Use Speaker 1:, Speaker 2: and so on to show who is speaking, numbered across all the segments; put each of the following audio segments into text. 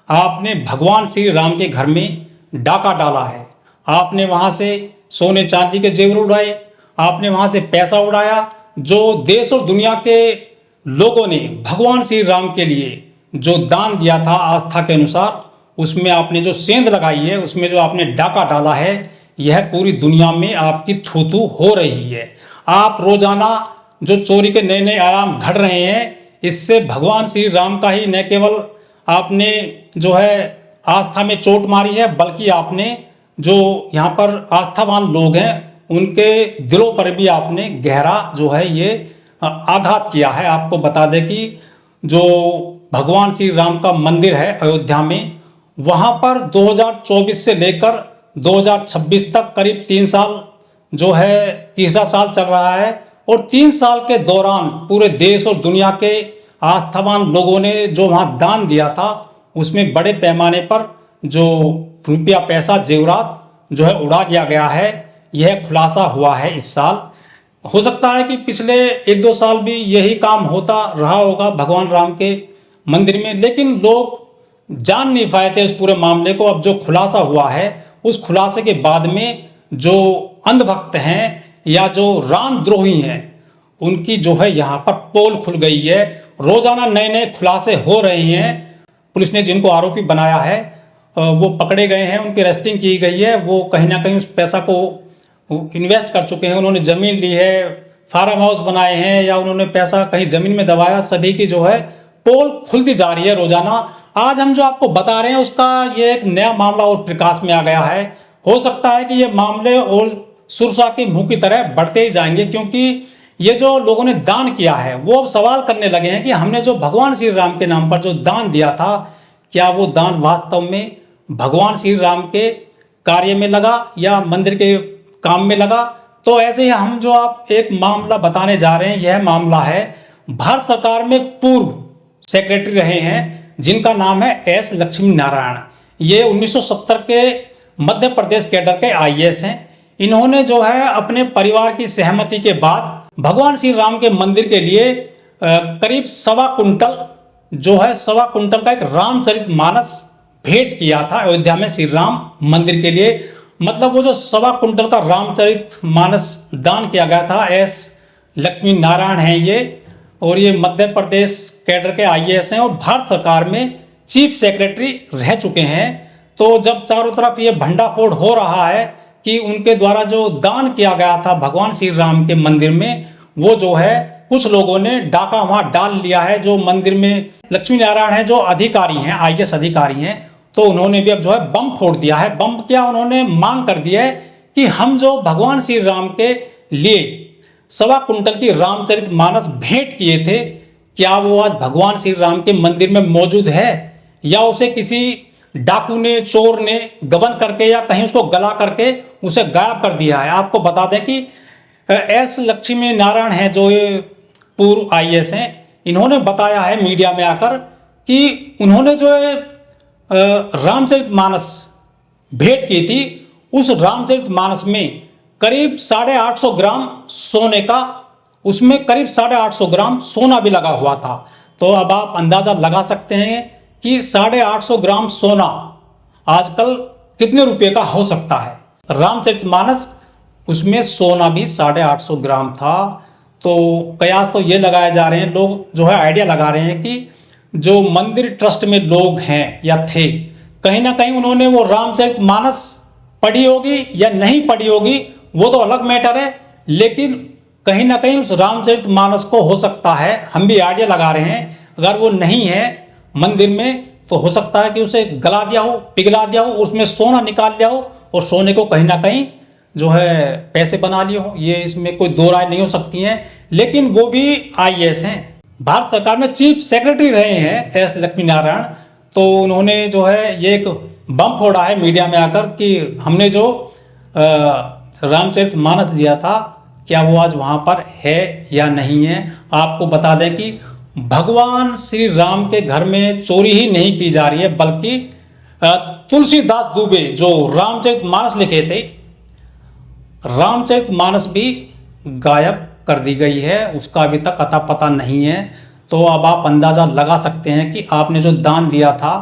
Speaker 1: आपने भगवान श्री राम के घर में डाका डाला है। आपने वहां से सोने चांदी के जेवर उड़ाए, आपने वहां से पैसा उड़ाया। जो देश और दुनिया के लोगों ने भगवान श्री राम के लिए जो दान दिया था आस्था के अनुसार, उसमें आपने जो सेंध लगाई है, उसमें जो आपने डाका डाला है, यह पूरी दुनिया में आपकी थू थू हो रही है। आप रोजाना जो चोरी के नए नए आयाम घड़ रहे हैं, इससे भगवान श्री राम का ही न केवल आपने जो है आस्था में चोट मारी है, बल्कि आपने जो यहाँ पर आस्थावान लोग हैं उनके दिलों पर भी आपने गहरा जो है ये आघात किया है। आपको बता दें कि जो भगवान श्री राम का मंदिर है अयोध्या में, वहां पर 2024 से लेकर 2026 तक करीब 3 साल जो है तीसरा साल चल रहा है, और 3 साल के दौरान पूरे देश और दुनिया के आस्थावान लोगों ने जो वहां दान दिया था, उसमें बड़े पैमाने पर जो रुपया पैसा जेवरात जो है उड़ा दिया गया है। यह खुलासा हुआ है इस साल। हो सकता है कि पिछले 1-2 साल भी यही काम होता रहा होगा भगवान राम के मंदिर में, लेकिन लोग जान नहीं पाए थे उस पूरे मामले को। अब जो खुलासा हुआ है, उस खुलासे के बाद में जो अंधभक्त हैं या जो रामद्रोही हैं, उनकी जो है यहाँ पर पोल खुल गई है। रोजाना नए नए खुलासे हो रहे हैं। पुलिस ने जिनको आरोपी बनाया है वो पकड़े गए हैं, उनकी अरेस्टिंग की गई है। वो कहीं ना कहीं उस पैसा को इन्वेस्ट कर चुके हैं। उन्होंने जमीन ली है, फार्म हाउस बनाए हैं, या उन्होंने पैसा कहीं जमीन में दबाया। सभी की जो है पोल खुलती जा रही है रोजाना। आज हम जो आपको बता रहे हैं उसका ये एक नया मामला और प्रकाश में आ गया है। हो सकता है कि ये मामले और सुरसा के मुंह की तरह बढ़ते ही जाएंगे, क्योंकि ये जो लोगों ने दान किया है वो अब सवाल करने लगे हैं कि हमने जो भगवान श्री राम के नाम पर जो दान दिया था, क्या वो दान वास्तव में भगवान श्री राम के कार्य में लगा या मंदिर के काम में लगा। तो ऐसे ही हम जो आप एक मामला बताने जा रहे हैं, यह मामला है भारत सरकार में पूर्व सेक्रेटरी रहे हैं जिनका नाम है एस लक्ष्मी नारायण। ये 1970 के मध्य प्रदेश कैडर के आईएएस हैं। इन्होंने जो है अपने परिवार की सहमति के बाद भगवान श्री राम के मंदिर के लिए करीब 1.25 कुंटल जो है 1.25 कुंटल का एक रामचरितमानस भेंट किया था अयोध्या में श्री राम मंदिर के लिए। मतलब वो जो 1.25 कुंटल का रामचरितमानस दान किया गया था, एस लक्ष्मी नारायण है ये, और ये मध्य प्रदेश कैडर के आईएएस हैं और भारत सरकार में चीफ सेक्रेटरी रह चुके हैं। तो जब चारों तरफ ये भंडाफोड़ हो रहा है कि उनके द्वारा जो दान किया गया था भगवान श्री राम के मंदिर में, वो जो है कुछ लोगों ने डाका वहां डाल लिया है। जो मंदिर में लक्ष्मी नारायण है, जो अधिकारी हैं, आईएएस अधिकारी हैं, तो उन्होंने भी अब जो है बम फोड़ दिया है। बम क्या, उन्होंने मांग कर दिया है कि हम जो भगवान श्री राम के लिए 1.25 कुंटल की रामचरितमानस भेंट किए थे, क्या वो आज भगवान श्री राम के मंदिर में मौजूद है या उसे किसी डाकू ने, चोर ने गबन करके या कहीं उसको गला करके उसे गायब कर दिया है। आपको बता दें कि एस लक्ष्मी नारायण है जो ये पूर्व आईएएस हैं, इन्होंने बताया है मीडिया में आकर कि उन्होंने जो है रामचरितमानस भेंट की थी। उस रामचरितमानस में करीब 850 ग्राम सोने का, उसमें करीब 850 ग्राम सोना भी लगा हुआ था। तो अब आप अंदाजा लगा सकते हैं कि 850 ग्राम सोना आजकल कितने रुपए का हो सकता है। रामचरितमानस, उसमें सोना भी 850 ग्राम था। तो कयास तो ये लगाए जा रहे हैं, लोग जो है आइडिया लगा रहे हैं कि जो मंदिर ट्रस्ट में लोग हैं या थे, कहीं ना कहीं उन्होंने वो रामचरितमानस पढ़ी होगी या नहीं पढ़ी होगी, वो तो अलग मैटर है, लेकिन कहीं ना कहीं उस रामचरितमानस को हो सकता है, हम भी आइडिया लगा रहे हैं, अगर वो नहीं है मंदिर में तो हो सकता है कि उसे गला दिया हो, पिघला दिया हो, उसमें सोना निकाल लिया हो और सोने को कहीं ना कहीं जो है पैसे बना लिए हो। ये इसमें कोई दो राय नहीं हो सकती हैं। लेकिन वो भी आईएएस हैं, भारत सरकार में चीफ सेक्रेटरी रहे हैं एस लक्ष्मी नारायण। तो उन्होंने जो है ये एक बम फोड़ा है मीडिया में आकर कि हमने जो रामचरितमानस दिया था, क्या वो आज वहां पर है या नहीं है। आपको बता दें कि भगवान श्री राम के घर में चोरी ही नहीं की जा रही है, बल्कि तुलसीदास दुबे जो रामचरितमानस लिखे थे, रामचरितमानस भी गायब कर दी गई है, उसका अभी तक अता पता नहीं है। तो अब आप अंदाजा लगा सकते हैं कि आपने जो दान दिया था,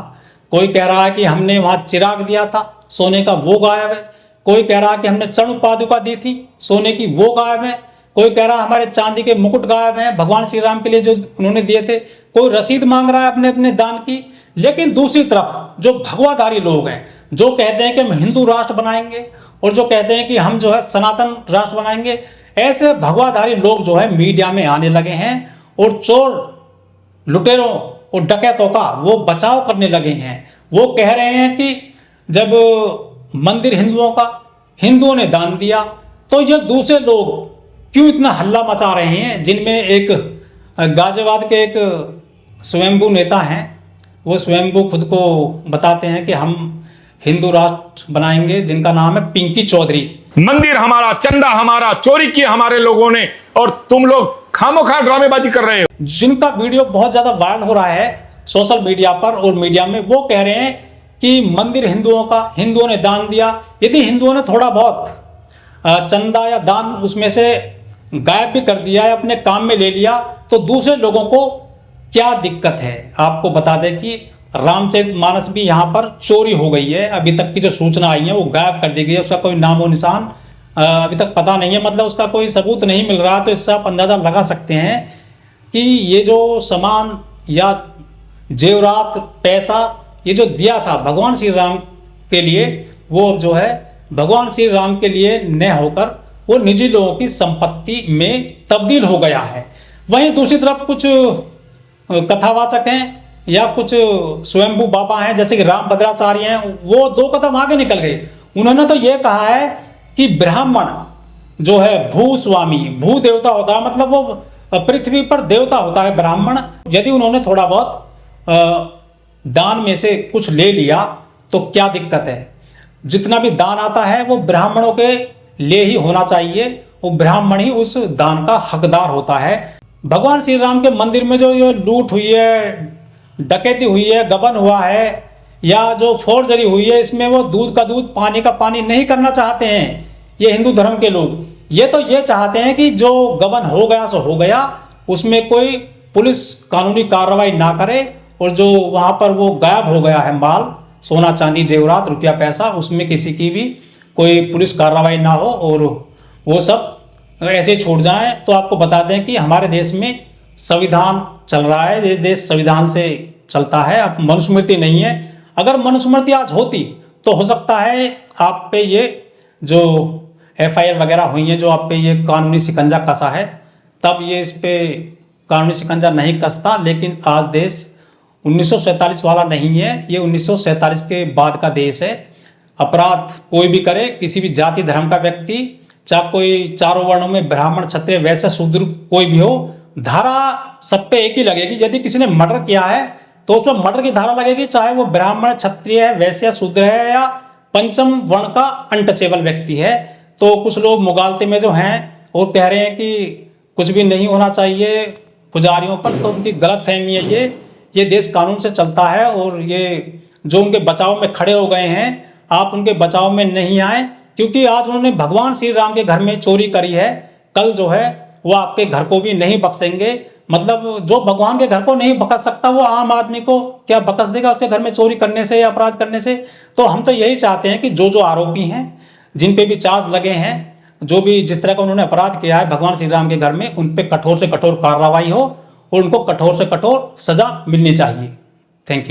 Speaker 1: कोई कह रहा है कि हमने वहां चिराग दिया था सोने का, वो गायब है। कोई कह रहा है कि हमने चरण पादुका दी थी सोने की, वो गायब है। कोई कह रहा है हमारे चांदी के मुकुट गायब हैं भगवान श्री राम के लिए जो उन्होंने दिए थे। कोई रसीद मांग रहा है अपने अपने दान की। लेकिन दूसरी तरफ जो भगवाधारी लोग हैं, जो कहते हैं कि हम हिंदू राष्ट्र बनाएंगे और जो कहते हैं कि हम जो है सनातन राष्ट्र बनाएंगे, ऐसे भगवाधारी लोग जो है मीडिया में आने लगे हैं और चोर लुटेरों और डकैतों का वो बचाव करने लगे हैं। वो कह रहे हैं कि जब मंदिर हिंदुओं का, हिंदुओं ने दान दिया, तो ये दूसरे लोग क्यों इतना हल्ला मचा रहे हैं। जिनमें एक गाजियाबाद के एक स्वयंभू नेता हैं, वो स्वयंभू खुद को बताते हैं कि हम हिंदू राष्ट्र बनाएंगे, जिनका नाम है पिंकी चौधरी।
Speaker 2: मंदिर हमारा, चंदा हमारा, चोरी किया हमारे लोगों ने और तुम लोग खामोखा ड्रामेबाजी कर रहे हो।
Speaker 1: जिनका वीडियो बहुत ज्यादा वायरल हो रहा है सोशल मीडिया पर और मीडिया में, वो कह रहे हैं कि मंदिर हिंदुओं का, हिंदुओं ने दान दिया। यदि हिंदुओं ने थोड़ा बहुत चंदा या दान उसमें से गायब भी कर दिया है, अपने काम में ले लिया, तो दूसरे लोगों को क्या दिक्कत है। आपको बता दें कि रामचरितमानस भी यहाँ पर चोरी हो गई है। अभी तक की जो सूचना आई है वो गायब कर दी गई है, उसका कोई नामो निशान अभी तक पता नहीं है, मतलब उसका कोई सबूत नहीं मिल रहा। तो इससे आप अंदाज़ा लगा सकते हैं कि ये जो सामान या जेवरात, पैसा, ये जो दिया था भगवान श्री राम के लिए, वो अब जो है भगवान श्री राम के लिए न होकर वो निजी लोगों की संपत्ति में तब्दील हो गया है। वहीं दूसरी तरफ कुछ कथावाचक हैं या कुछ स्वयंभू बाबा हैं, जैसे कि राम भद्राचार्य हैं, वो 2 कदम आगे निकल गए। उन्होंने तो ये कहा है कि ब्राह्मण जो है भूस्वामी, भू देवता होता है, मतलब वो पृथ्वी पर देवता होता है ब्राह्मण। यदि उन्होंने थोड़ा बहुत दान में से कुछ ले लिया तो क्या दिक्कत है। जितना भी दान आता है वो ब्राह्मणों के लिए ही होना चाहिए, वो ब्राह्मण ही उस दान का हकदार होता है। भगवान श्री राम के मंदिर में जो ये लूट हुई है, डकैती हुई है, गबन हुआ है या जो फोर्जरी हुई है, इसमें वो दूध का दूध पानी का पानी नहीं करना चाहते हैं ये हिंदू धर्म के लोग। ये तो ये चाहते हैं कि जो गबन हो गया सो हो गया, उसमें कोई पुलिस कानूनी कार्रवाई ना करे और जो वहाँ पर वो गायब हो गया है माल, सोना चांदी जेवरात रुपया पैसा, उसमें किसी की भी कोई पुलिस कार्रवाई ना हो और वो सब ऐसे छोड़ जाएं। तो आपको बता दें कि हमारे देश में संविधान चल रहा है, ये देश संविधान से चलता है, अब मनुस्मृति नहीं है। अगर मनुस्मृति आज होती तो हो सकता है आप पे ये जो FIR वगैरह हुई है, जो आप पे ये कानूनी शिकंजा कसा है, तब ये इस पे कानूनी शिकंजा नहीं कसता। लेकिन आज देश 1947 वाला नहीं है, ये 1947 के बाद का देश है। अपराध कोई भी करे, किसी भी जाति धर्म का व्यक्ति, चाहे कोई चारों वर्णों में ब्राह्मण क्षत्रिय वैश्य शूद्र कोई भी हो, धारा सब पे एक ही लगेगी। यदि किसी ने मर्डर किया है तो उस पर मर्डर की धारा लगेगी, चाहे वो ब्राह्मण क्षत्रिय है, वैश्य शूद्र है या पंचम वर्ण का अनटचेबल व्यक्ति है। तो कुछ लोग मुगालते में जो हैं वो कह रहे हैं कि कुछ भी नहीं होना चाहिए पुजारियों पर, तो उनकी गलत फहमी है। ये देश कानून से चलता है और ये जो उनके बचाव में खड़े हो गए हैं, आप उनके बचाव में नहीं आए, क्योंकि आज उन्होंने भगवान श्री राम के घर में चोरी करी है, कल जो है वो आपके घर को भी नहीं बख्शेंगे। मतलब जो भगवान के घर को नहीं बख्श सकता वो आम आदमी को क्या बख्श देगा उसके घर में चोरी करने से या अपराध करने से। तो हम तो यही चाहते हैं कि जो आरोपी हैं, जिन पे भी चार्ज लगे हैं, जो भी जिस तरह का उन्होंने अपराध किया है भगवान श्री राम के घर में, उन पे कठोर से कठोर कार्रवाई हो और उनको कठोर से कठोर सजा मिलनी चाहिए। Thank you.